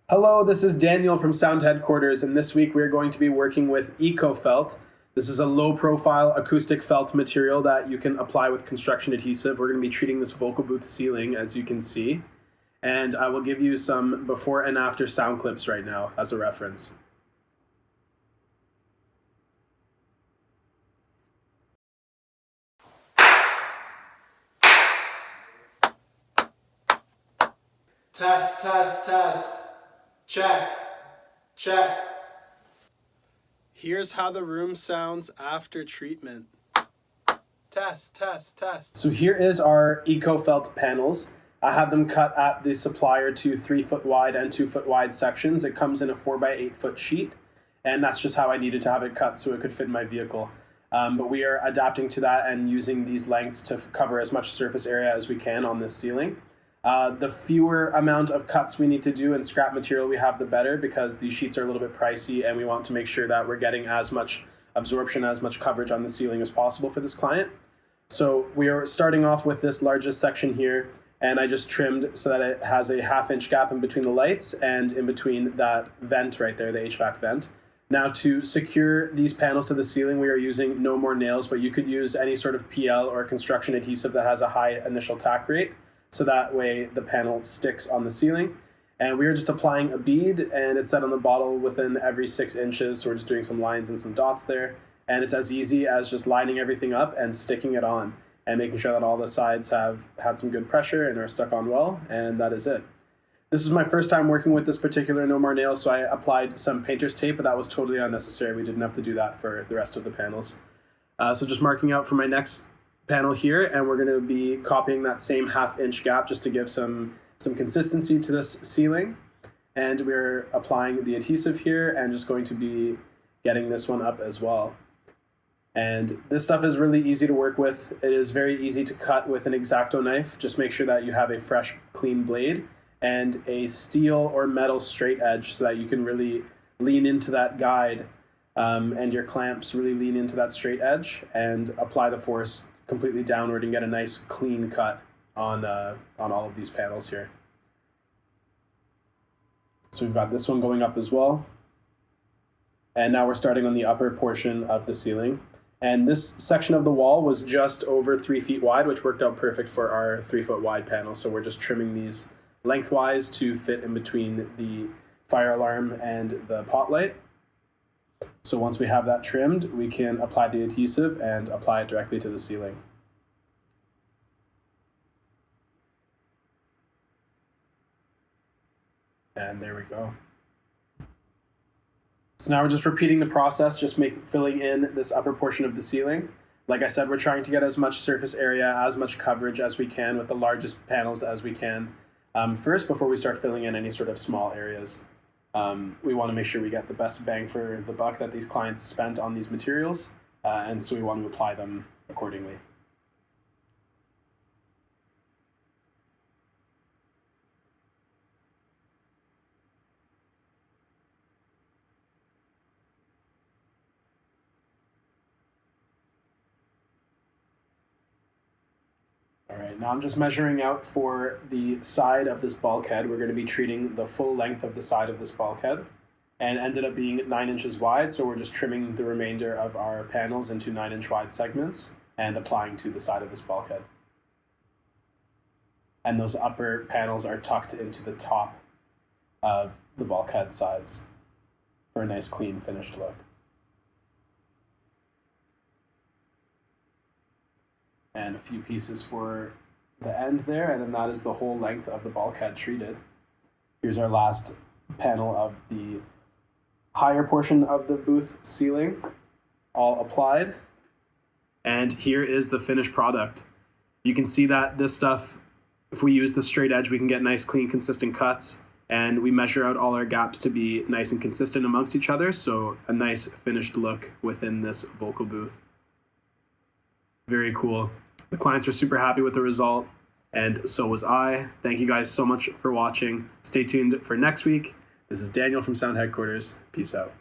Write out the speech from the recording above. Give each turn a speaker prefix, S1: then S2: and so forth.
S1: Hello, this is Daniel from Sound Headquarters, and this week we're going to be working with EcoFelt. This is a low-profile acoustic felt material that you can apply with construction adhesive. We're going to be treating this vocal booth ceiling, as you can see, and I will give you some before and after sound clips right now as a reference. Test, test, test. Check, check. Here's how the room sounds after treatment. Test, test, test. So here is our EcoFelt panels. I had them cut at the supplier to 3 foot wide and 2 foot wide sections. It comes in a 4 by 8 foot sheet, and that's just how I needed to have it cut so it could fit in my vehicle. But we are adapting to that and using these lengths to cover as much surface area as we can on this ceiling. The fewer amount of cuts we need to do and scrap material we have, the better, because these sheets are a little bit pricey and we want to make sure that we're getting as much absorption, as much coverage on the ceiling as possible for this client. So we are starting off with this largest section here, and I just trimmed so that it has a 1/2 inch gap in between the lights and in between that vent right there, the HVAC vent. Now, to secure these panels to the ceiling, we are using no more nails, but you could use any sort of PL or construction adhesive that has a high initial tack rate. So that way the panel sticks on the ceiling. And we are just applying a bead, and it's set on the bottle within every 6 inches. So we're just doing some lines and some dots there. And it's as easy as just lining everything up and sticking it on and making sure that all the sides have had some good pressure and are stuck on well, and that is it. This is my first time working with this particular no more nails, so I applied some painter's tape, but that was totally unnecessary. We didn't have to do that for the rest of the panels. So just marking out for my next panel here, and we're going to be copying that same 1/2 inch gap just to give some consistency to this ceiling. And we're applying the adhesive here and just going to be getting this one up as well. And this stuff is really easy to work with. It is very easy to cut with an EXACTO knife. Just make sure that you have a fresh, clean blade and a steel or metal straight edge so that you can really lean into that guide and your clamps really lean into that straight edge and apply the force completely downward and get a nice clean cut on all of these panels here. So we've got this one going up as well. And now we're starting on the upper portion of the ceiling. And this section of the wall was just over 3 feet wide, which worked out perfect for our 3 foot wide panel. So we're just trimming these lengthwise to fit in between the fire alarm and the pot light. So once we have that trimmed, we can apply the adhesive and apply it directly to the ceiling. And there we go. So now we're just repeating the process, just filling in this upper portion of the ceiling. Like I said, we're trying to get as much surface area, as much coverage as we can with the largest panels as we can first before we start filling in any sort of small areas. We want to make sure we get the best bang for the buck that these clients spent on these materials, and so we want to apply them accordingly. All right, now I'm just measuring out for the side of this bulkhead. We're going to be treating the full length of the side of this bulkhead, and ended up being 9 inches wide, so we're just trimming the remainder of our panels into 9 inch wide segments and applying to the side of this bulkhead. And those upper panels are tucked into the top of the bulkhead sides for a nice clean finished look. And a few pieces for the end there, and then that is the whole length of the bulkhead treated. Here's our last panel of the higher portion of the booth ceiling, all applied. And here is the finished product. You can see that this stuff, if we use the straight edge, we can get nice, clean, consistent cuts, and we measure out all our gaps to be nice and consistent amongst each other, so a nice finished look within this vocal booth. Very cool. The clients were super happy with the result, and so was I. Thank you guys so much for watching. Stay tuned for next week. This is Daniel from Sound Headquarters. Peace out.